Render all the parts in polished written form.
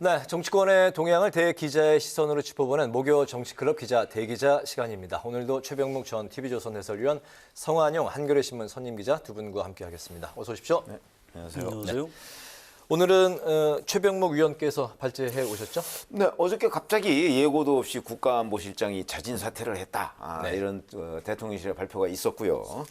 네, 정치권의 동향을 대기자의 시선으로 짚어보는 목요 정치클럽 기자 대기자 시간입니다. 오늘도 최병묵 전 TV조선 해설위원, 성한용 한겨레 신문 선임 기자 두 분과 함께하겠습니다. 어서 오십시오. 네, 안녕하세요. 네. 오늘은 최병묵 위원께서 발제해 오셨죠? 네, 어저께 갑자기 예고도 없이 국가안보실장이 자진 사퇴를 했다. 네. 이런 대통령실의 발표가 있었고요.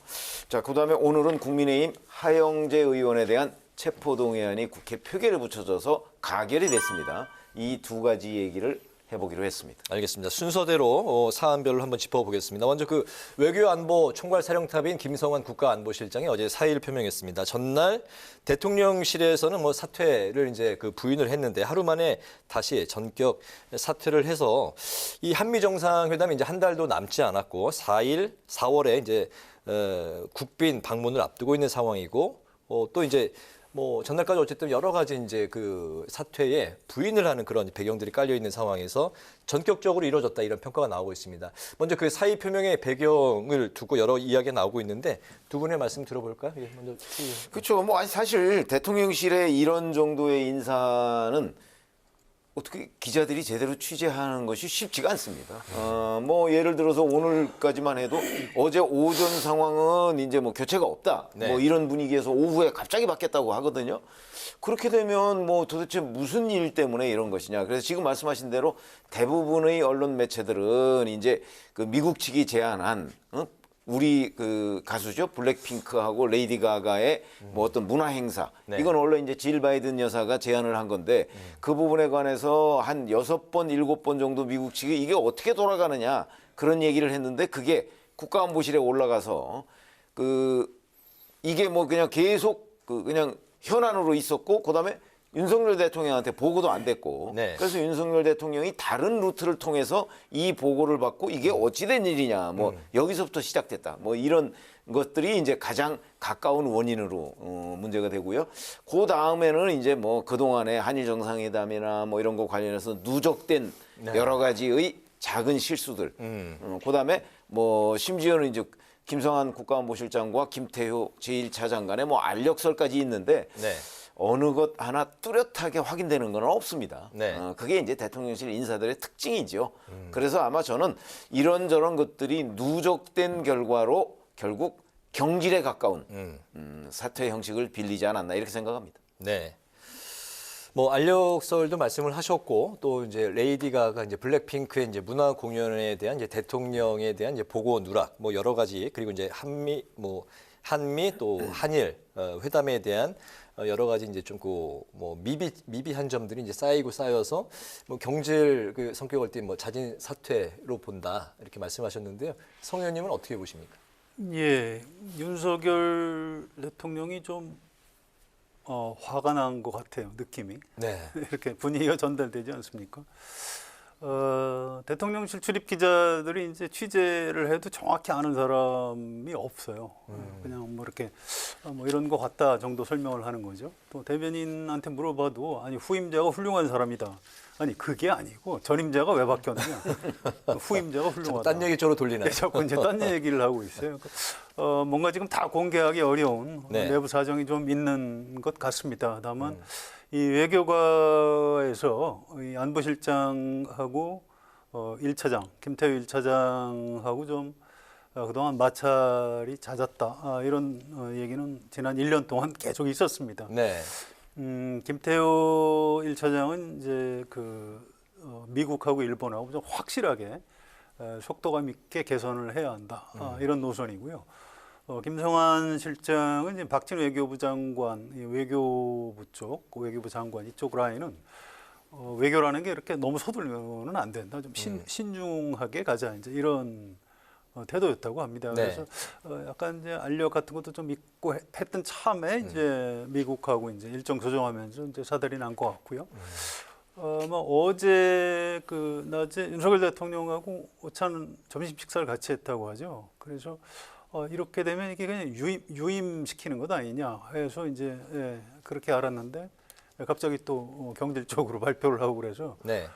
자, 그다음에 오늘은 국민의힘 하영재 의원에 대한 체포동의안이 국회 표결에 붙여져서 가결이 됐습니다. 이 두 가지 얘기를 해보기로 했습니다. 알겠습니다. 순서대로 사안별로 한번 짚어보겠습니다. 먼저 그 외교안보 총괄사령탑인 김성환 국가안보실장이 어제 사의를 표명했습니다. 전날 대통령실에서는 사퇴를 이제 부인을 했는데 하루 만에 다시 전격 사퇴를 해서 이 한미 정상회담이 이제 한 달도 남지 않았고 4월에 이제 국빈 방문을 앞두고 있는 상황이고 또 이제 전날까지 어쨌든 여러 가지 이제 사퇴에 부인을 하는 그런 배경들이 깔려 있는 상황에서 전격적으로 이루어졌다 이런 평가가 나오고 있습니다. 먼저 그 사의 표명의 배경을 두고 여러 이야기가 나오고 있는데 두 분의 말씀 들어볼까요? 예, 먼저. 그렇죠. 사실 대통령실의 이런 정도의 인사는 어떻게 기자들이 제대로 취재하는 것이 쉽지가 않습니다. 예를 들어서 오늘까지만 해도 어제 오전 상황은 이제 교체가 없다. 네. 이런 분위기에서 오후에 갑자기 바뀌었다고 하거든요. 그렇게 되면 도대체 무슨 일 때문에 이런 것이냐. 그래서 지금 말씀하신 대로 대부분의 언론 매체들은 이제 미국 측이 제안한 우리 가수죠. 블랙핑크하고 레이디 가가의 어떤 문화 행사. 네. 이건 원래 이제 질 바이든 여사가 제안을 한 건데 그 부분에 관해서 한 6번, 7번 정도 미국 측이 이게 어떻게 돌아가느냐 그런 얘기를 했는데 그게 국가안보실에 올라가서 이게 그냥 계속 그냥 현안으로 있었고 그다음에 윤석열 대통령한테 보고도 안 됐고 네. 그래서 윤석열 대통령이 다른 루트를 통해서 이 보고를 받고 이게 어찌된 일이냐 여기서부터 시작됐다 이런 것들이 이제 가장 가까운 원인으로 문제가 되고요. 그 다음에는 이제 그동안의 한일 정상회담이나 이런 거 관련해서 누적된 네. 여러 가지의 작은 실수들 그다음에 심지어는 이제 김성한 국가안보실장과 김태효 제1차장 간에 알력설까지 있는데 네. 어느 것 하나 뚜렷하게 확인되는 건 없습니다. 네. 그게 이제 대통령실 인사들의 특징이죠. 그래서 아마 저는 이런저런 것들이 누적된 결과로 결국 경질에 가까운 사퇴 형식을 빌리지 않았나 이렇게 생각합니다. 네. 알력설도 말씀을 하셨고 또 이제 레이디 가가 이제 블랙핑크의 이제 문화 공연에 대한 이제 대통령에 대한 이제 보고 누락 여러 가지 그리고 이제 한미 또 한일 회담에 대한 여러 가지 이제 좀 미비한 점들이 이제 쌓여서 경질 성격을 띈 자진 사퇴로 본다 이렇게 말씀하셨는데요. 성 의원님은 어떻게 보십니까? 예, 윤석열 대통령이 좀 화가 난 것 같아요, 느낌이. 네. 이렇게 분위기가 전달되지 않습니까? 대통령실 출입 기자들이 이제 취재를 해도 정확히 아는 사람이 없어요. 그냥 이렇게 이런 거 같다 정도 설명을 하는 거죠. 또 대변인한테 물어봐도 아니 후임자가 훌륭한 사람이다. 아니 그게 아니고 전임자가 왜 바뀌었느냐. 후임자가 훌륭하다. 딴 얘기 쪽으로 돌리나요? 네, 자꾸 이제 딴 얘기를 하고 있어요. 뭔가 지금 다 공개하기 어려운 네. 내부 사정이 좀 있는 것 같습니다. 다만 이 외교가에서 이 안보실장하고 1차장, 김태효 1차장하고 좀 그동안 마찰이 잦았다. 이런 얘기는 지난 1년 동안 계속 있었습니다. 네. 김태효 1차장은 이제 미국하고 일본하고 좀 확실하게 속도감 있게 개선을 해야 한다. 이런 노선이고요. 김성환 실장은 이제 박진 외교부 장관, 외교부 쪽, 외교부 장관 이쪽 라인은 외교라는 게 이렇게 너무 서둘러는 안 된다. 좀 신중하게 가자. 이제 이런 태도였다고 합니다. 네. 그래서 약간 이제 알력 같은 것도 좀 있고 했던 참에 이제 미국하고 이제 일정 조정하면서 이제 사달이 난 것 같고요. 어제 낮에 윤석열 대통령하고 오찬 점심 식사를 같이 했다고 하죠. 그래서 이렇게 되면 이게 그냥 유임시키는 것 아니냐 해서 이제 그렇게 알았는데 갑자기 또 경질 쪽으로 발표를 하고 그래서 네.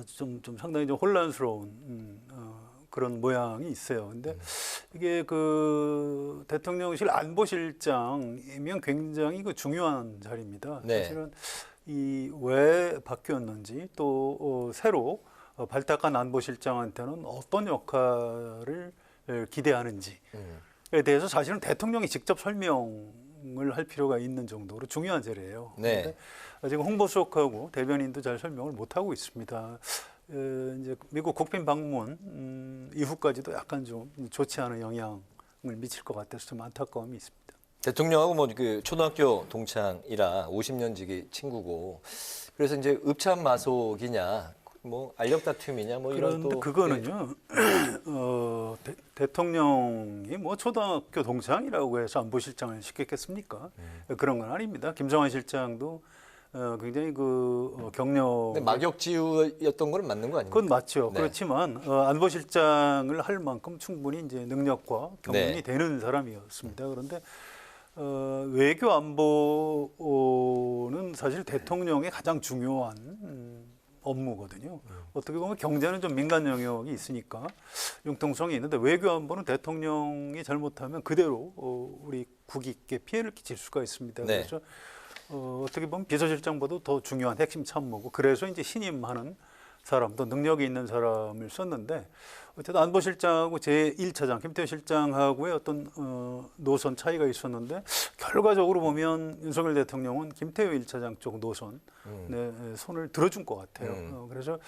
좀 상당히 좀 혼란스러운 그런 모양이 있어요. 근데 이게 대통령실 안보실장이면 굉장히 중요한 자리입니다. 네. 사실은 왜 바뀌었는지 또 새로 발탁한 안보실장한테는 어떤 역할을 기대하는지에 대해서 사실은 대통령이 직접 설명을 할 필요가 있는 정도로 중요한 자리예요. 네. 그런데 지금 홍보수석하고 대변인도 잘 설명을 못 하고 있습니다. 이제 미국 국빈 방문 이후까지도 약간 좀 좋지 않은 영향을 미칠 것 같아서 좀 안타까움이 있습니다. 대통령하고 뭐 그 초등학교 동창이라 50년 지기 친구고 그래서 이제 읍참마속이냐 뭐 알력 다툼이냐 뭐 이런 그런데 또 그거는요. 대통령이 뭐 초등학교 동창이라고 해서 안보실장을 시켰겠습니까? 그런 건 아닙니다. 김성환 실장도 굉장히 경력 근데 막역지우였던 건 맞는 거 아닙니까? 그건 맞죠. 네. 그렇지만 안보실장을 할 만큼 충분히 이제 능력과 경륜이 네. 되는 사람이었습니다. 그런데 외교 안보는 사실 대통령의 가장 중요한 업무거든요. 어떻게 보면 경제는 좀 민간 영역이 있으니까 융통성이 있는데 외교 안보는 대통령이 잘못하면 그대로 우리 국익에 피해를 끼칠 수가 있습니다. 네. 그래서 어떻게 보면 비서실장보다 더 중요한 핵심 참모고 그래서 이제 신임하는 사람, 또 능력이 있는 사람을 썼는데 어쨌든 안보실장하고 제1차장 김태호 실장하고의 어떤 노선 차이가 있었는데 결과적으로 보면 윤석열 대통령은 김태호 1차장 쪽 노선에 손을 들어준 것 같아요. 그래서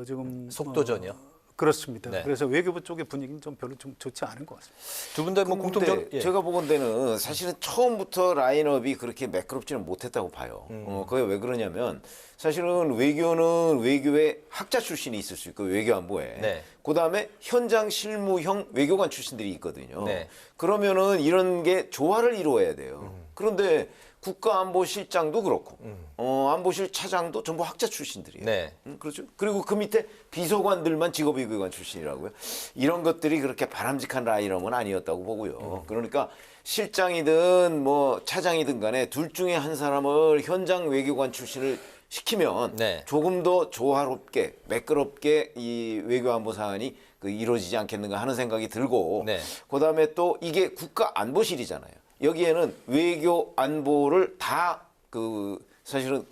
지금 속도전이요? 그렇습니다. 네. 그래서 외교부 쪽의 분위기는 좀 별로 좀 좋지 않은 것 같습니다. 두 분 다 뭐 공통점 제가 보건대는 사실은 처음부터 라인업이 그렇게 매끄럽지는 못했다고 봐요. 그게 왜 그러냐면 사실은 외교는 외교에 학자 출신이 있을 수 있고 외교안보에 네. 그다음에 현장 실무형 외교관 출신들이 있거든요. 네. 그러면은 이런 게 조화를 이루어야 돼요. 그런데 국가안보실장도 그렇고 안보실 차장도 전부 학자 출신들이에요. 네. 그렇죠. 그리고 그 밑에 비서관들만 직업외교관 출신이라고요. 이런 것들이 그렇게 바람직한 라인업은 아니었다고 보고요. 그러니까 실장이든 뭐 차장이든 간에 둘 중에 한 사람을 현장 외교관 출신을 시키면 네. 조금 더 조화롭게 매끄럽게 이 외교안보 사안이 이루어지지 않겠는가 하는 생각이 들고 네. 그다음에 또 이게 국가안보실이잖아요. 여기에는 외교 안보를 다 사실은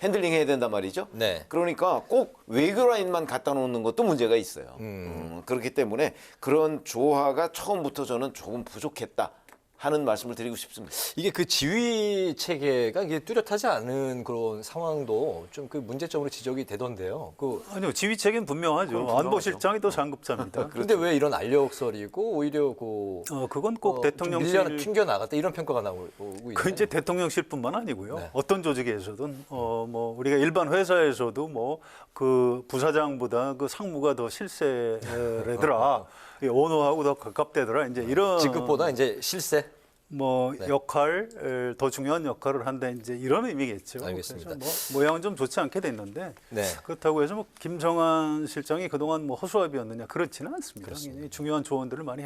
핸들링 해야 된단 말이죠. 네. 그러니까 꼭 외교 라인만 갖다 놓는 것도 문제가 있어요. 그렇기 때문에 그런 조화가 처음부터 저는 조금 부족했다 하는 말씀을 드리고 싶습니다. 이게 그 지휘 체계가 이게 뚜렷하지 않은 그런 상황도 좀 그 문제점으로 지적이 되던데요. 아니요, 지휘 체계는 분명하죠. 분명하죠. 안보실장이 더 상급자입니다. 근데 왜 이런 알력설이고 오히려 그건 꼭 대통령실 밀려 튕겨 나갔다 이런 평가가 나오고 있나요? 그 이제 대통령실뿐만 아니고요. 네. 어떤 조직에서든 뭐 우리가 일반 회사에서도 뭐 그 부사장보다 그 상무가 더 실세래더라. 원호하고 더 가깝대더라. 이제 이런 직급보다 이제 실세. 뭐 네. 역할 더 중요한 역할을 한다 이제 이런 의미겠죠. 알겠습니다. 그래서 뭐 모양은 좀 좋지 않게 됐는데 네. 그렇다고 해서 뭐 김성환 실장이 그동안 뭐 허수아비였느냐 그렇지는 않습니다. 굉장히 중요한 조언들을 많이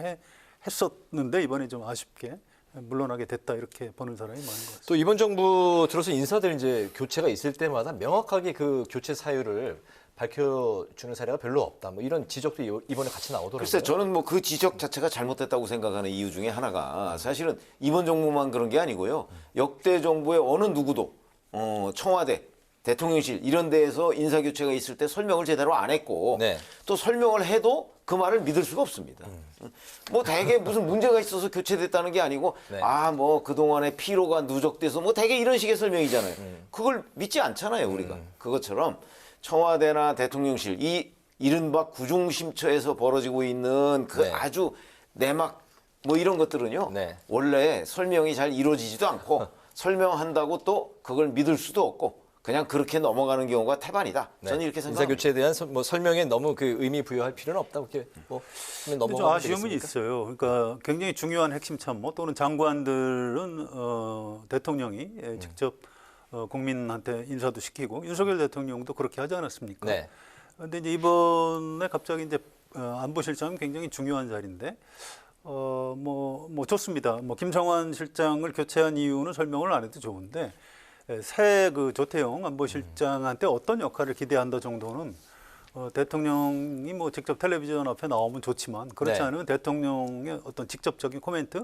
했었는데 이번에 좀 아쉽게 물러나게 됐다 이렇게 보는 사람이 많은 것 같습니다. 또 이번 정부 들어서 인사들 이제 교체가 있을 때마다 명확하게 그 교체 사유를 밝혀주는 사례가 별로 없다. 뭐 이런 지적도 이번에 같이 나오더라고요. 글쎄 저는 뭐 그 지적 자체가 잘못됐다고 생각하는 이유 중에 하나가 사실은 이번 정부만 그런 게 아니고요. 역대 정부의 어느 누구도 청와대, 대통령실 이런 데에서 인사교체가 있을 때 설명을 제대로 안 했고 네. 또 설명을 해도 그 말을 믿을 수가 없습니다. 뭐 대개 무슨 문제가 있어서 교체됐다는 게 아니고 네. 뭐 그동안의 피로가 누적돼서 뭐 대개 이런 식의 설명이잖아요. 그걸 믿지 않잖아요, 우리가. 그것처럼 청와대나 대통령실 이 이른바 구중심처에서 벌어지고 있는 그 네. 아주 내막 뭐 이런 것들은요. 네. 원래 설명이 잘 이루어지지도 않고 설명한다고 또 그걸 믿을 수도 없고 그냥 그렇게 넘어가는 경우가 태반이다. 저는 이렇게 인사 생각합니다. 교체에 대한 뭐 설명에 너무 그 의미 부여할 필요는 없다. 그렇게 뭐 좀 넘어가면 아쉬움은 되겠습니까? 있어요. 그러니까 굉장히 중요한 핵심 참모 또는 장관들은 대통령이 직접 국민한테 인사도 시키고 윤석열 대통령도 그렇게 하지 않았습니까? 네. 그런데 이제 이번에 갑자기 이제 안보실장은 굉장히 중요한 자리인데 뭐 좋습니다. 뭐 김성환 실장을 교체한 이유는 설명을 안 해도 좋은데 새 그 조태용 안보실장한테 어떤 역할을 기대한다 정도는 대통령이 뭐 직접 텔레비전 앞에 나오면 좋지만 그렇지 네. 않으면 대통령의 어떤 직접적인 코멘트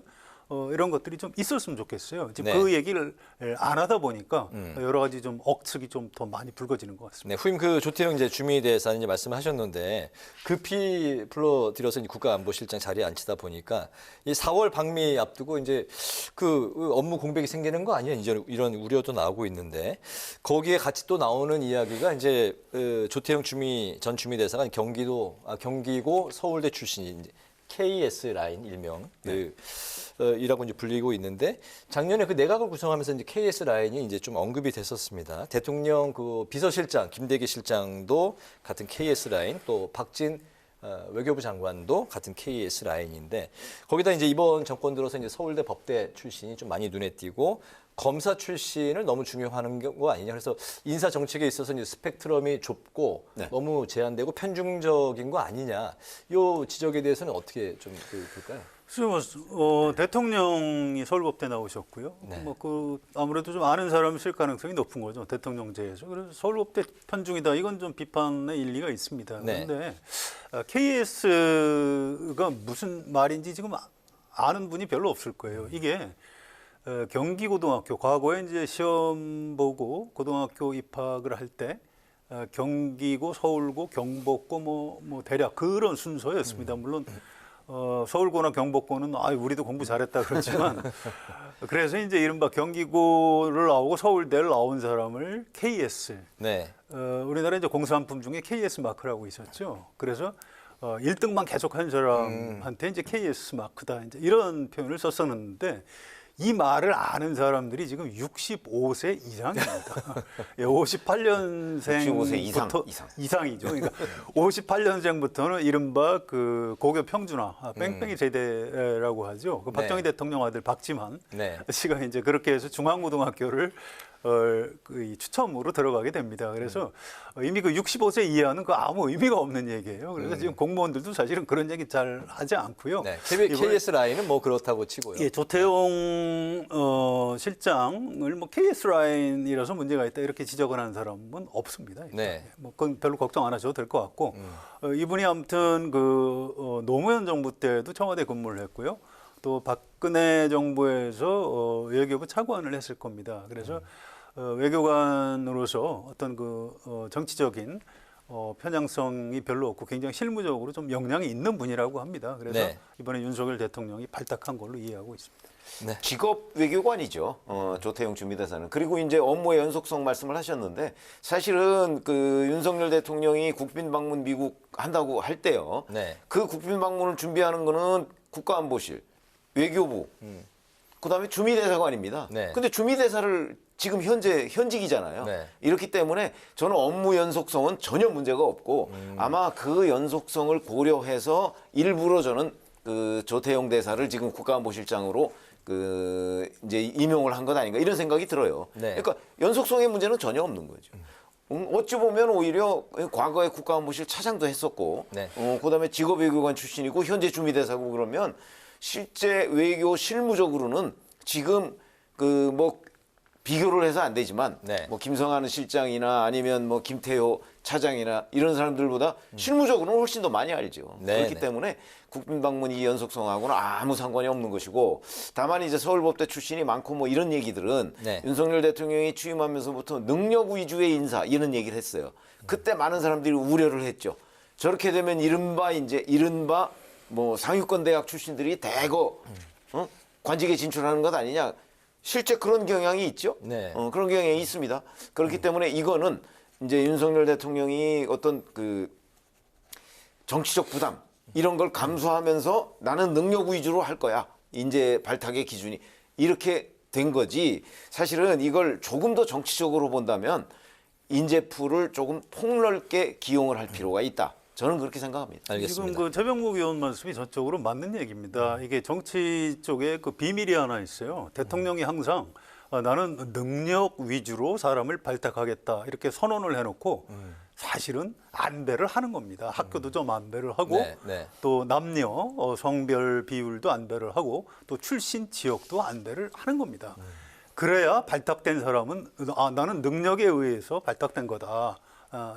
이런 것들이 좀 있었으면 좋겠어요. 지금 네. 그 얘기를 안 하다 보니까 여러 가지 좀 억측이 좀 더 많이 불거지는 것 같습니다. 네, 후임 그 조태영 이제 주미에 대해서 이제 말씀하셨는데 급히 불러들여서 이제 국가안보실장 자리에 앉히다 보니까 이 4월 방미 앞두고 이제 그 업무 공백이 생기는 거 아니야? 이런 우려도 나오고 있는데 거기에 같이 또 나오는 이야기가 이제 조태영 전 주미대사가 경기고 서울대 출신인 KS 라인 일명 이라고 이제 불리고 있는데 작년에 그 내각을 구성하면서 이제 KS 라인이 이제 좀 언급이 됐었습니다. 대통령 그 비서실장 김대기 실장도 같은 KS 라인, 또 박진 외교부 장관도 같은 KS 라인인데 거기다 이제 이번 정권 들어서 이제 서울대 법대 출신이 좀 많이 눈에 띄고 검사 출신을 너무 중요하는 거 아니냐. 그래서 인사 정책에 있어서 이제 스펙트럼이 좁고 너무 제한되고 편중적인 거 아니냐. 이 지적에 대해서는 어떻게 좀 볼까요? 대통령이 서울법대 나오셨고요. 네. 아무래도 좀 아는 사람이실 가능성이 높은 거죠. 대통령제에서. 그래서 서울법대 편중이다. 이건 좀 비판의 일리가 있습니다. 네. 그런데 KS가 무슨 말인지 지금 아는 분이 별로 없을 거예요. 이게 경기고등학교, 과거에 이제 시험 보고 고등학교 입학을 할 때 경기고, 서울고, 경복고 뭐 대략 그런 순서였습니다. 물론 서울고나 경복고는 우리도 공부 잘했다 그렇지만 그래서 이제 이른바 경기고를 나오고 서울대를 나온 사람을 KS. 네. 우리나라 이제 공산품 중에 KS 마크라고 있었죠. 그래서 1등만 계속한 사람한테 이제 KS 마크다. 이제 이런 표현을 썼었는데 이 말을 아는 사람들이 지금 65세 이상입니다. 58년생부터 65세 이상이죠. 그러니까 58년생부터는 이른바 그 고교 평준화, 뺑뺑이 세대라고 하죠. 그 박정희 대통령 아들 박지만 씨가 이제 그렇게 해서 중앙고등학교를 그 추첨으로 들어가게 됩니다. 그래서 이미 그 65세 이하는 그 아무 의미가 없는 얘기예요. 그래서 지금 공무원들도 사실은 그런 얘기 잘 하지 않고요. 네. KS 라인은 뭐 그렇다고 치고요. 예, 조태용 실장을 뭐 KS 라인이라서 문제가 있다 이렇게 지적을 하는 사람은 없습니다. 네. 뭐 그건 별로 걱정 안 하셔도 될 것 같고 이분이 아무튼 그 노무현 정부 때도 청와대 근무를 했고요. 또 박근혜 정부에서 외교부 차관을 했을 겁니다. 그래서 외교관으로서 어떤 그 정치적인 편향성이 별로 없고 굉장히 실무적으로 좀 역량이 있는 분이라고 합니다. 그래서 이번에 윤석열 대통령이 발탁한 걸로 이해하고 있습니다. 네. 직업 외교관이죠. 조태용 주미대사는. 그리고 이제 업무의 연속성 말씀을 하셨는데 사실은 그 윤석열 대통령이 국빈 방문 미국 한다고 할 때요. 그 국빈 방문을 준비하는 거는 국가안보실, 외교부, 그다음에 주미대사관입니다. 근데 주미대사를 지금 현직이잖아요. 이렇기 때문에 저는 업무 연속성은 전혀 문제가 없고 아마 그 연속성을 고려해서 일부러 저는 그 조태용 대사를 지금 국가안보실장으로 그 이제 임용을 한 것 아닌가 이런 생각이 들어요. 그러니까 연속성의 문제는 전혀 없는 거죠. 어찌 보면 오히려 과거에 국가안보실 차장도 했었고, 그다음에 직업외교관 출신이고 현재 주미대사고 그러면 실제 외교 실무적으로는 지금 그 뭐 비교를 해서 안 되지만 뭐 김성한 실장이나 아니면 뭐 김태호 차장이나 이런 사람들보다 실무적으로는 훨씬 더 많이 알죠. 그렇기 때문에 국빈 방문 이 연속성하고는 아무 상관이 없는 것이고 다만 이제 서울법대 출신이 많고 뭐 이런 얘기들은 윤석열 대통령이 취임하면서부터 능력 위주의 인사 이런 얘기를 했어요. 그때 많은 사람들이 우려를 했죠. 저렇게 되면 이른바 뭐 상위권 대학 출신들이 대거 관직에 진출하는 것 아니냐. 실제 그런 경향이 있죠. 그런 경향이 있습니다. 그렇기 때문에 이거는 이제 윤석열 대통령이 어떤 그 정치적 부담 이런 걸 감수하면서 나는 능력 위주로 할 거야. 인재 발탁의 기준이 이렇게 된 거지. 사실은 이걸 조금 더 정치적으로 본다면 인재풀을 조금 폭넓게 기용을 할 필요가 있다. 저는 그렇게 생각합니다. 지금 그 최병국 의원 말씀이 전적으로 맞는 얘기입니다. 이게 정치 쪽에 그 비밀이 하나 있어요. 대통령이 항상 나는 능력 위주로 사람을 발탁하겠다 이렇게 선언을 해놓고 사실은 안배를 하는 겁니다. 학교도 좀 안배를 하고 또 남녀 성별 비율도 안배를 하고 또 출신 지역도 안배를 하는 겁니다. 그래야 발탁된 사람은 나는 능력에 의해서 발탁된 거다.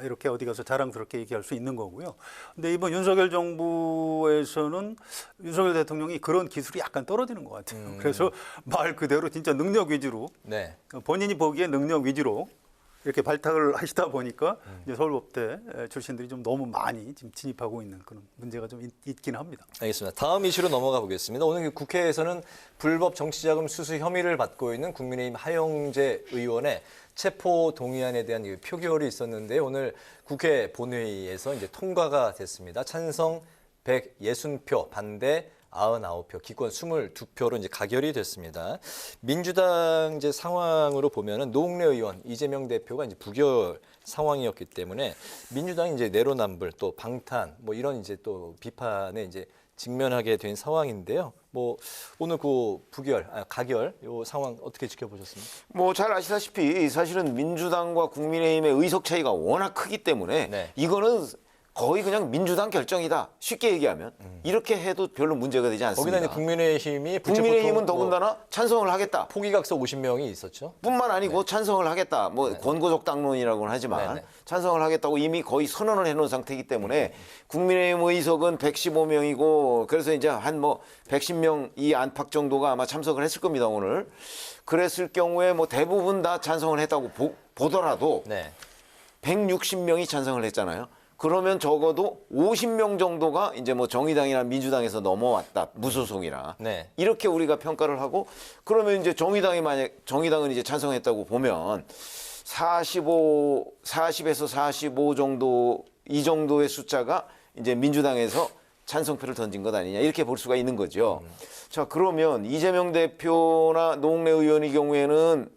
이렇게 어디 가서 자랑스럽게 얘기할 수 있는 거고요. 근데 이번 윤석열 정부에서는 윤석열 대통령이 그런 기술이 약간 떨어지는 것 같아요. 그래서 말 그대로 진짜 능력 위주로 네. 본인이 보기에 능력 위주로 이렇게 발탁을 하시다 보니까 이제 서울법대 출신들이 좀 너무 많이 지금 진입하고 있는 그런 문제가 좀 있긴 합니다. 알겠습니다. 다음 이슈로 넘어가 보겠습니다. 오늘 국회에서는 불법 정치자금 수수 혐의를 받고 있는 국민의힘 하영재 의원의 체포 동의안에 대한 표결이 있었는데 오늘 국회 본회의에서 이제 통과가 됐습니다. 찬성 160표, 반대 99표, 기권 22표로 이제 가결이 됐습니다. 민주당 이제 상황으로 보면은 노웅래 의원, 이재명 대표가 이제 부결 상황이었기 때문에 민주당이 이제 내로남불 또 방탄 뭐 이런 이제 또 비판에 이제 직면하게 된 상황인데요. 뭐 오늘 그 가결 요 상황 어떻게 지켜보셨습니까? 뭐 잘 아시다시피 사실은 민주당과 국민의힘의 의석 차이가 워낙 크기 때문에 네. 이거는 거의 그냥 민주당 결정이다. 쉽게 얘기하면 이렇게 해도 별로 문제가 되지 않습니다. 거기다 이제 국민의힘이 국민의힘은 더군다나 찬성을 하겠다. 포기각서 50명이 있었죠. 뿐만 아니고 찬성을 하겠다. 뭐 권고적 당론이라고는 하지만 네네. 찬성을 하겠다고 이미 거의 선언을 해놓은 상태이기 때문에 국민의힘 의석은 115명이고 그래서 이제 한 뭐 110명 이 안팎 정도가 아마 참석을 했을 겁니다 오늘. 그랬을 경우에 뭐 대부분 다 찬성을 했다고 보더라도 네. 160명이 찬성을 했잖아요. 그러면 적어도 50명 정도가 이제 뭐 정의당이나 민주당에서 넘어왔다. 무소속이라. 네. 이렇게 우리가 평가를 하고 그러면 이제 정의당은 이제 찬성했다고 보면 40에서 45 정도 이 정도의 숫자가 이제 민주당에서 찬성표를 던진 것 아니냐 이렇게 볼 수가 있는 거죠. 자, 그러면 이재명 대표나 노웅래 의원의 경우에는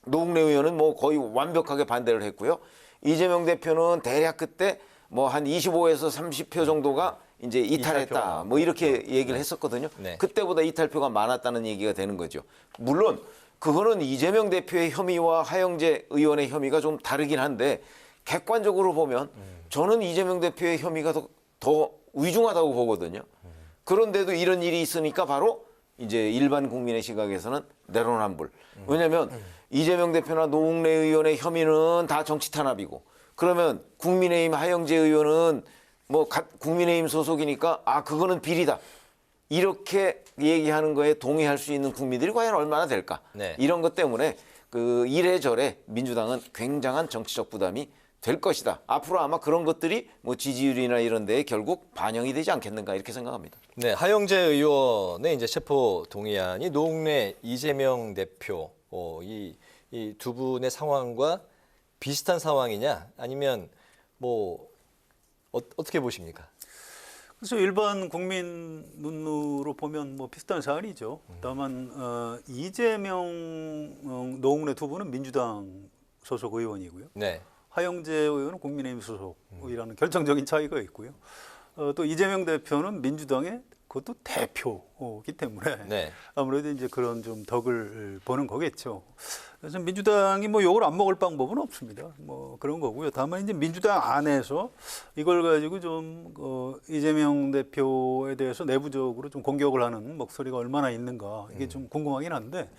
노웅래 의원은 뭐 거의 완벽하게 반대를 했고요. 이재명 대표는 대략 그때 뭐 한 25에서 30표 정도가 이제 이탈했다. 뭐 이렇게 얘기를 했었거든요. 네. 그때보다 이탈표가 많았다는 얘기가 되는 거죠. 물론 그거는 이재명 대표의 혐의와 하영재 의원의 혐의가 좀 다르긴 한데 객관적으로 보면 저는 이재명 대표의 혐의가 더 위중하다고 보거든요. 그런데도 이런 일이 있으니까 바로 이제 일반 국민의 시각에서는 내로남불. 왜냐하면 이재명 대표나 노웅래 의원의 혐의는 다 정치 탄압이고 그러면 국민의힘 하영재 의원은 뭐 국민의힘 소속이니까 그거는 비리다. 이렇게 얘기하는 거에 동의할 수 있는 국민들이 과연 얼마나 될까? 네. 이런 것 때문에 그 이래저래 민주당은 굉장한 정치적 부담이 될 것이다. 앞으로 아마 그런 것들이 뭐 지지율이나 이런 데에 결국 반영이 되지 않겠는가 이렇게 생각합니다. 네, 하영재 의원의 이제 체포 동의안이 노웅래 이재명 대표 이 두 분의 상황과 비슷한 상황이냐 아니면 뭐 어떻게 보십니까? 그래서 일반 국민 눈으로 보면 뭐 비슷한 사안이죠. 다만 이재명, 노웅래 두 분은 민주당 소속 의원이고요. 네. 하영재 의원은 국민의힘 소속이라는 결정적인 차이가 있고요. 또 이재명 대표는 민주당의 그것도 대표이기 때문에 네. 아무래도 이제 그런 좀 덕을 보는 거겠죠. 그래서 민주당이 뭐 욕을 안 먹을 방법은 없습니다. 뭐 그런 거고요. 다만 이제 민주당 안에서 이걸 가지고 좀 이재명 대표에 대해서 내부적으로 좀 공격을 하는 목소리가 얼마나 있는가 이게 좀 궁금하긴 한데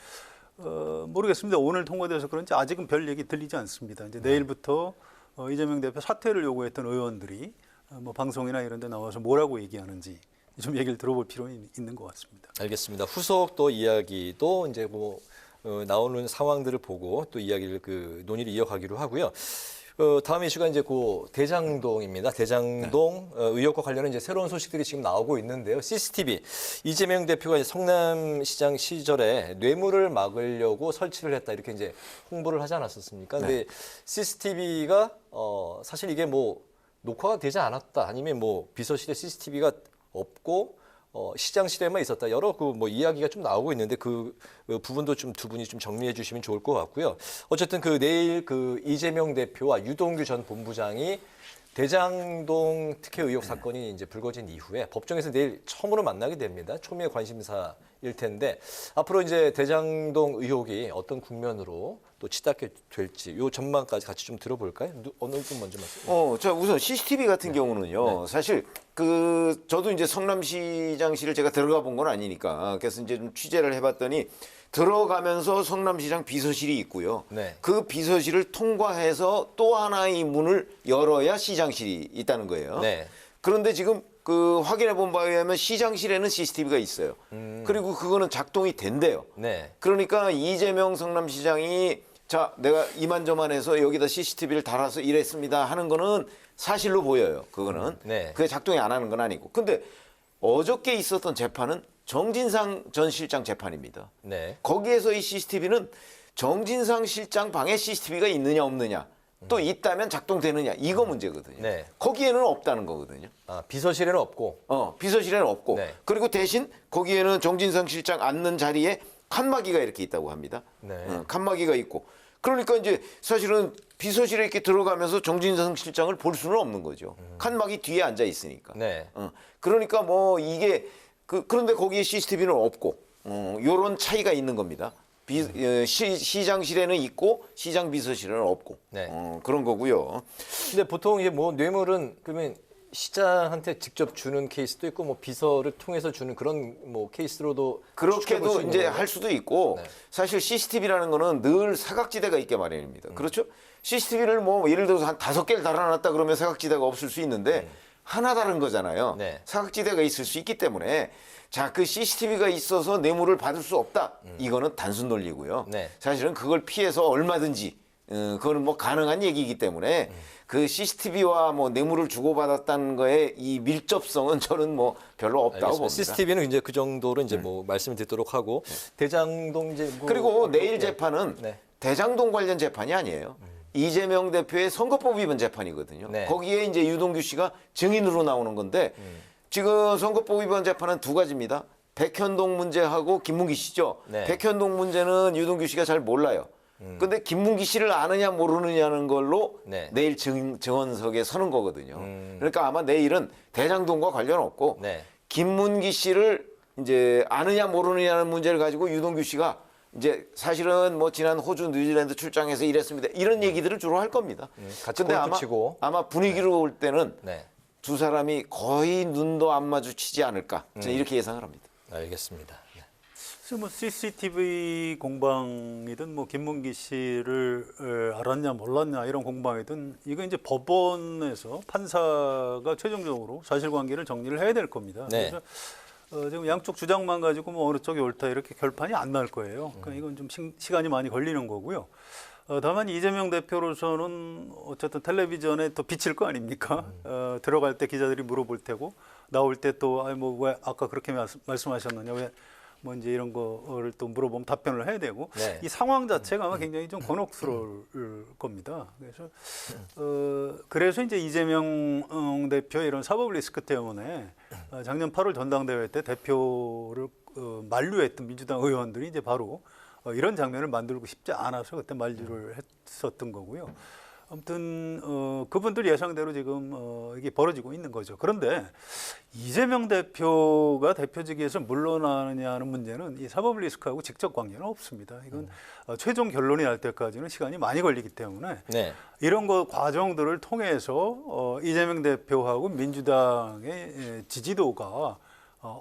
모르겠습니다. 오늘 통과돼서 그런지 아직은 별 얘기 들리지 않습니다. 이제 내일부터 이재명 대표 사퇴를 요구했던 의원들이 뭐 방송이나 이런 데 나와서 뭐라고 얘기하는지 좀 얘기를 들어볼 필요는 있는 것 같습니다. 알겠습니다. 후속 또 이야기도 이제 뭐 나오는 상황들을 보고 또 이야기를 논의를 이어가기로 하고요. 다음 이슈가 이제 대장동입니다. 대장동 의혹과 관련한 이제 새로운 소식들이 지금 나오고 있는데요. CCTV 이재명 대표가 이제 성남시장 시절에 뇌물을 막으려고 설치를 했다 이렇게 이제 홍보를 하지 않았었습니까? 근데 CCTV가 사실 이게 뭐 녹화가 되지 않았다 아니면 뭐 비서실에 CCTV가 없고 시장실에만 있었다 여러 뭐 이야기가 좀 나오고 있는데 그 부분도 좀 두 분이 좀 정리해 주시면 좋을 것 같고요. 어쨌든 내일 이재명 대표와 유동규 전 본부장이 대장동 특혜 의혹 사건이 이제 불거진 이후에 법정에서 내일 처음으로 만나게 됩니다. 초미의 관심사일 텐데 앞으로 이제 대장동 의혹이 어떤 국면으로 또 치닫게 될지 요 전망까지 같이 좀 들어볼까요? 어느 분 먼저 말씀? 자 우선 CCTV 같은 경우는요. 사실 저도 이제 성남시장실을 제가 들어가 본 건 아니니까 그래서 이제 좀 취재를 해봤더니 들어가면서 성남시장 비서실이 있고요. 네. 그 비서실을 통과해서 또 하나의 문을 열어야 시장실이 있다는 거예요. 네. 그런데 지금 그 확인해 본 바에 의하면 시장실에는 CCTV가 있어요. 그리고 그거는 작동이 된대요. 네. 그러니까 이재명 성남시장이 자, 내가 이만저만해서 여기다 CCTV를 달아서 이랬습니다 하는 거는 사실로 보여요. 그거는. 네. 그게 작동이 안 하는 건 아니고. 근데 어저께 있었던 재판은 정진상 전 실장 재판입니다. 네. 거기에서 이 CCTV는 정진상 실장 방에 CCTV가 있느냐 없느냐 또 있다면 작동되느냐 이거 문제거든요. 네. 거기에는 없다는 거거든요. 아, 비서실에는 없고. 비서실에는 없고 네. 그리고 대신 거기에는 정진상 실장 앉는 자리에 칸막이가 이렇게 있다고 합니다. 네. 칸막이가 있고 그러니까 이제 사실은 비서실에 이렇게 들어가면서 정진상 실장을 볼 수는 없는 거죠. 칸막이 뒤에 앉아 있으니까. 네. 그러니까 뭐 이게 그런데 거기에 CCTV는 없고 요런 차이가 있는 겁니다. 시장실에는 있고 시장 비서실에는 없고 네. 그런 거고요. 근데 보통 이제 뭐 뇌물은 그러면 시장한테 직접 주는 케이스도 있고 뭐 비서를 통해서 주는 그런 뭐 케이스로도 추측해볼 수 그렇게도 있는 이제 건가요? 할 수도 있고 네. 사실 CCTV라는 거는 늘 사각지대가 있게 마련입니다. 그렇죠? CCTV를 뭐 예를 들어서 한 5개를 달아놨다 그러면 사각지대가 없을 수 있는데 하나 다른 거잖아요. 네. 사각지대가 있을 수 있기 때문에 자, 그 CCTV가 있어서 뇌물을 받을 수 없다. 이거는 단순 논리고요. 네. 사실은 그걸 피해서 얼마든지 그거는 뭐 가능한 얘기이기 때문에 그 CCTV와 뭐 뇌물을 주고받았다는 거에 이 밀접성은 저는 뭐 별로 없다고 봅니다. CCTV는 이제 그 정도로 이제 뭐 말씀을 듣도록 하고 대장동 이제 뭐 그리고 내일 예. 재판은 네. 대장동 관련 재판이 아니에요. 이재명 대표의 선거법 위반 재판이거든요. 네. 거기에 이제 유동규 씨가 증인으로 나오는 건데 지금 선거법 위반 재판은 두 가지입니다. 백현동 문제하고 김문기 씨죠. 네. 백현동 문제는 유동규 씨가 잘 몰라요. 근데 김문기 씨를 아느냐 모르느냐는 걸로 네. 내일 증언석에 서는 거거든요. 그러니까 아마 내일은 대장동과 관련 없고 네. 김문기 씨를 이제 아느냐 모르느냐는 문제를 가지고 유동규 씨가 이제 사실은 뭐 지난 호주 뉴질랜드 출장에서 이랬습니다. 이런 얘기들을 주로 할 겁니다. 같이 근데 골프 치고. 아마 분위기로 올 때는 네. 두 사람이 거의 눈도 안 마주치지 않을까. 저는 이렇게 예상을 합니다. 알겠습니다. 네. 그래서 뭐 CCTV 공방이든 뭐 김문기 씨를 알았냐 몰랐냐 이런 공방이든 이거 이제 법원에서 판사가 최종적으로 사실관계를 정리를 해야 될 겁니다. 네. 그래서 지금 양쪽 주장만 가지고 뭐 어느 쪽이 옳다 이렇게 결판이 안 날 거예요. 그러니까 이건 좀 시간이 많이 걸리는 거고요. 다만 이재명 대표로서는 어쨌든 텔레비전에 또 비칠 거 아닙니까? 들어갈 때 기자들이 물어볼 테고 나올 때 또 뭐 왜 아까 그렇게 말씀하셨느냐 왜 뭐 이제 이런 거를 또 물어보면 답변을 해야 되고 네. 이 상황 자체가 아마 굉장히 좀 곤혹스러울 겁니다. 그래서 이제 이재명 대표의 이런 사법 리스크 때문에 작년 8월 전당대회 때 대표를 만류했던 민주당 의원들이 이제 바로 이런 장면을 만들고 싶지 않아서 그때 만류를 했었던 거고요. 아무튼 그분들 예상대로 지금 이게 벌어지고 있는 거죠. 그런데 이재명 대표가 대표직에서 물러나느냐는 문제는 이 사법 리스크하고 직접 관계는 없습니다. 이건 최종 결론이 날 때까지는 시간이 많이 걸리기 때문에 네. 이런 거 과정들을 통해서 이재명 대표하고 민주당의 지지도가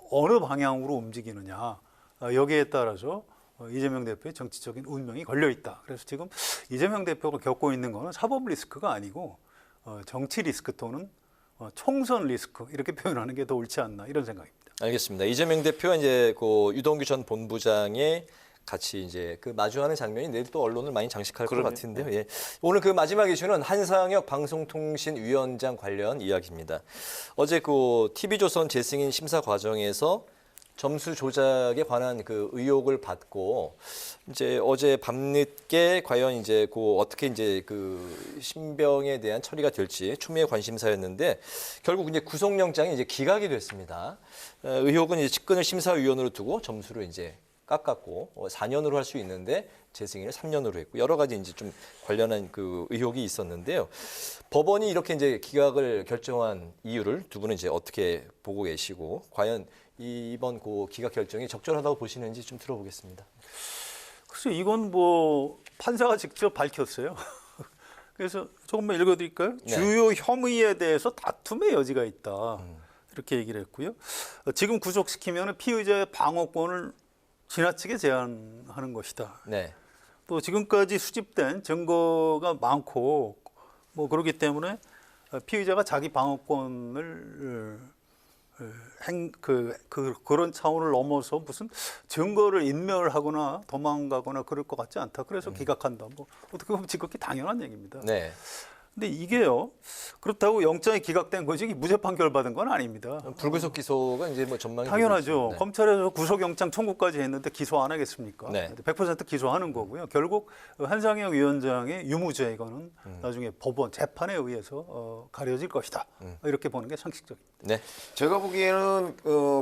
어느 방향으로 움직이느냐 여기에 따라서 이재명 대표의 정치적인 운명이 걸려 있다. 그래서 지금 이재명 대표가 겪고 있는 거는 사법 리스크가 아니고 정치 리스크 또는 총선 리스크 이렇게 표현하는 게 더 옳지 않나 이런 생각입니다. 알겠습니다. 이재명 대표가 이제 그 유동규 전 본부장의 같이 이제 그 마주하는 장면이 내일 또 언론을 많이 장식할 것 같은데요. 예. 오늘 그 마지막 이슈는 한상혁 방송통신위원장 관련 이야기입니다. 어제 그 TV조선 재승인 심사 과정에서 점수 조작에 관한 그 의혹을 받고 이제 어제 밤늦게 과연 이제 그 어떻게 이제 그 신병에 대한 처리가 될지 추미애 관심사였는데 결국 이제 구속영장이 이제 기각이 됐습니다. 의혹은 이제 측근을 심사위원으로 두고 점수를 이제 깎았고 4년으로 할 수 있는데 재승인을 3년으로 했고 여러 가지 이제 좀 관련한 그 의혹이 있었는데요. 법원이 이렇게 이제 기각을 결정한 이유를 두 분은 이제 어떻게 보고 계시고 과연 이번 그 기각 결정이 적절하다고 보시는지 좀 들어보겠습니다. 글쎄 이건 뭐 판사가 직접 밝혔어요. 그래서 조금만 읽어드릴까요? 네. 주요 혐의에 대해서 다툼의 여지가 있다. 이렇게 얘기를 했고요. 지금 구속시키면 피의자의 방어권을 지나치게 제한하는 것이다. 네. 또 지금까지 수집된 증거가 많고 뭐 그렇기 때문에 피의자가 자기 방어권을 그런 차원을 넘어서 무슨 증거를 인멸하거나 도망가거나 그럴 것 같지 않다. 그래서 기각한다. 뭐 어떻게 보면 지극히 당연한 얘기입니다. 네. 근데 이게요. 그렇다고 영장이 기각된 것이 무죄 판결 받은 건 아닙니다. 불구속 기소가 이제 뭐 전망이 당연하죠. 되고 있습니다. 검찰에서 구속영장 청구까지 했는데 기소 안 하겠습니까? 네. 100% 기소하는 거고요. 결국 한상혁 위원장의 유무죄 이거는 나중에 법원 재판에 의해서 가려질 것이다. 이렇게 보는 게 상식적입니다. 네. 제가 보기에는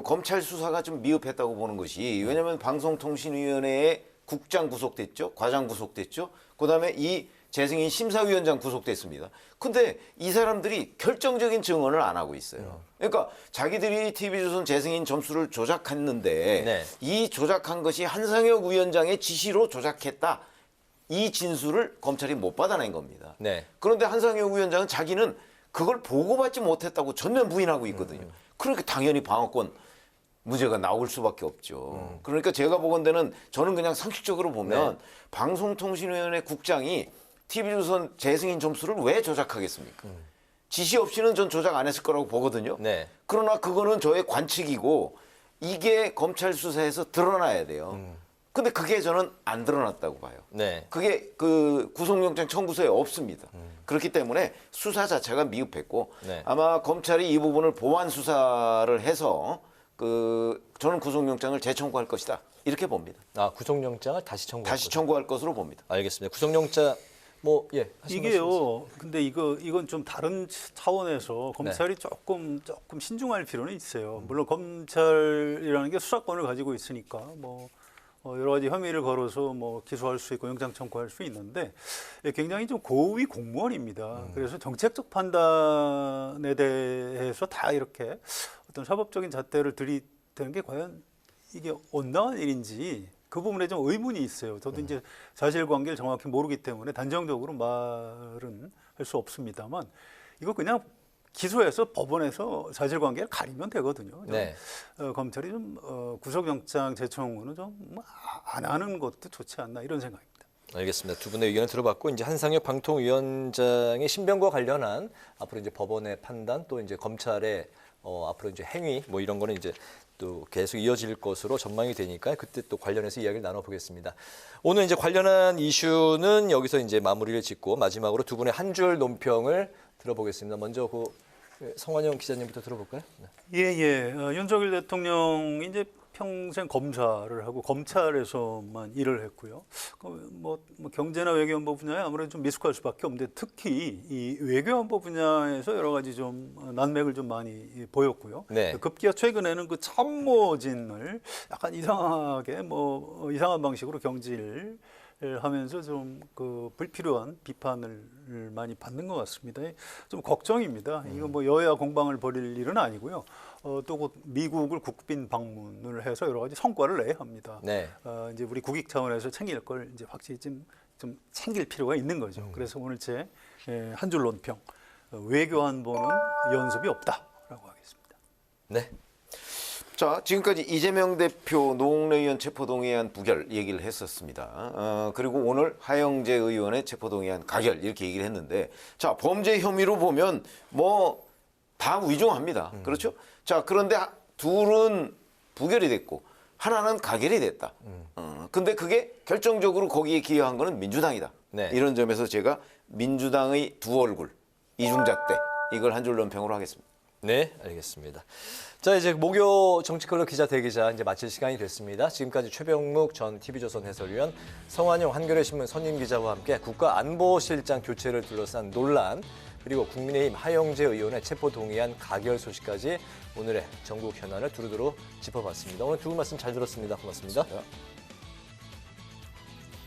검찰 수사가 좀 미흡했다고 보는 것이 왜냐하면 방송통신위원회의 국장 구속됐죠, 과장 구속됐죠. 그다음에 이 재승인 심사위원장 구속됐습니다. 근데 이 사람들이 결정적인 증언을 안 하고 있어요. 그러니까 자기들이 TV조선 재승인 점수를 조작했는데 네. 이 조작한 것이 한상혁 위원장의 지시로 조작했다. 이 진술을 검찰이 못 받아낸 겁니다. 네. 그런데 한상혁 위원장은 자기는 그걸 보고받지 못했다고 전면 부인하고 있거든요. 그러니까 당연히 방어권 문제가 나올 수밖에 없죠. 그러니까 제가 보건대는 저는 그냥 상식적으로 보면 방송통신위원회 국장이 TV조선 재승인 점수를 왜 조작하겠습니까? 지시 없이는 전 조작 안 했을 거라고 보거든요. 네. 그러나 그거는 저의 관측이고 이게 검찰 수사에서 드러나야 돼요. 근데 그게 저는 안 드러났다고 봐요. 네. 그게 그 구속영장 청구서에 없습니다. 그렇기 때문에 수사 자체가 미흡했고 네. 아마 검찰이 이 부분을 보완 수사를 해서 저는 구속영장을 재청구할 것이다. 이렇게 봅니다. 아, 구속영장을 다시 청구할 다시 거죠. 청구할 것으로 봅니다. 알겠습니다. 구속영장 하신 말씀 이게요. 근데 이건 좀 다른 차원에서 검찰이 네. 조금 신중할 필요는 있어요. 물론 검찰이라는 게 수사권을 가지고 있으니까 뭐 여러 가지 혐의를 걸어서 뭐 기소할 수 있고 영장 청구할 수 있는데 굉장히 좀 고위 공무원입니다. 그래서 정책적 판단에 대해서 다 이렇게 어떤 사법적인 잣대를 들이대는 게 과연 이게 온당한 일인지 그 부분에 좀 의문이 있어요. 저도 이제 사실관계를 정확히 모르기 때문에 단정적으로 말은 할 수 없습니다만 이거 그냥 기소해서 법원에서 사실관계를 가리면 되거든요. 네. 검찰이 좀 구속영장 재청구는 좀 안 하는 것도 좋지 않나 이런 생각입니다. 알겠습니다. 두 분의 의견을 들어봤고 이제 한상혁 방통위원장의 신병과 관련한 앞으로 이제 법원의 판단 또 이제 검찰의 앞으로 이제 행위 뭐 이런 거는 이제 또 계속 이어질 것으로 전망이 되니까 그때 또 관련해서 이야기를 나눠보겠습니다. 오늘 이제 관련한 이슈는 여기서 이제 마무리를 짓고 마지막으로 두 분의 한 줄 논평을 들어보겠습니다. 먼저 성환영 기자님부터 들어볼까요? 네. 예. 윤석열 대통령이 이제 평생 검사를 하고 검찰에서만 일을 했고요. 뭐 경제나 외교안보 분야에 아무래도 좀 미숙할 수밖에 없는데 특히 이 외교안보 분야에서 여러 가지 좀 난맥을 좀 많이 보였고요. 네. 급기야 최근에는 그 참모진을 약간 이상하게 이상한 방식으로 경질 하면서 좀 불필요한 비판을 많이 받는 것 같습니다. 좀 걱정입니다. 이거 뭐 여야 공방을 벌일 일은 아니고요. 또 곧 미국을 국빈 방문을 해서 여러 가지 성과를 내야 합니다. 네. 이제 우리 국익 차원에서 챙길 걸 이제 확실히 좀 챙길 필요가 있는 거죠. 그래서 오늘 제 한 줄 논평 외교안보는 연습이 없다라고 하겠습니다. 네. 자, 지금까지 이재명 대표 노웅래 의원 체포동의안 부결 얘기를 했었습니다. 그리고 오늘 하영재 의원의 체포동의안 가결 이렇게 얘기를 했는데 자, 범죄 혐의로 보면 뭐 다 위중합니다. 그렇죠? 자, 그런데 둘은 부결이 됐고 하나는 가결이 됐다. 근데 그게 결정적으로 거기에 기여한 거는 민주당이다. 네. 이런 점에서 제가 민주당의 두 얼굴, 이중잣대 이걸 한 줄 논평으로 하겠습니다. 네, 알겠습니다. 자, 이제 목요 정치컬러 기자 대기자 이제 마칠 시간이 됐습니다. 지금까지 최병묵 전 TV조선 해설위원, 성환영 한겨레신문 선임 기자와 함께 국가안보실장 교체를 둘러싼 논란, 그리고 국민의힘 하영재 의원의 체포동의안 가결 소식까지 오늘의 전국 현안을 두루두루 짚어봤습니다. 오늘 두 분 말씀 잘 들었습니다. 고맙습니다.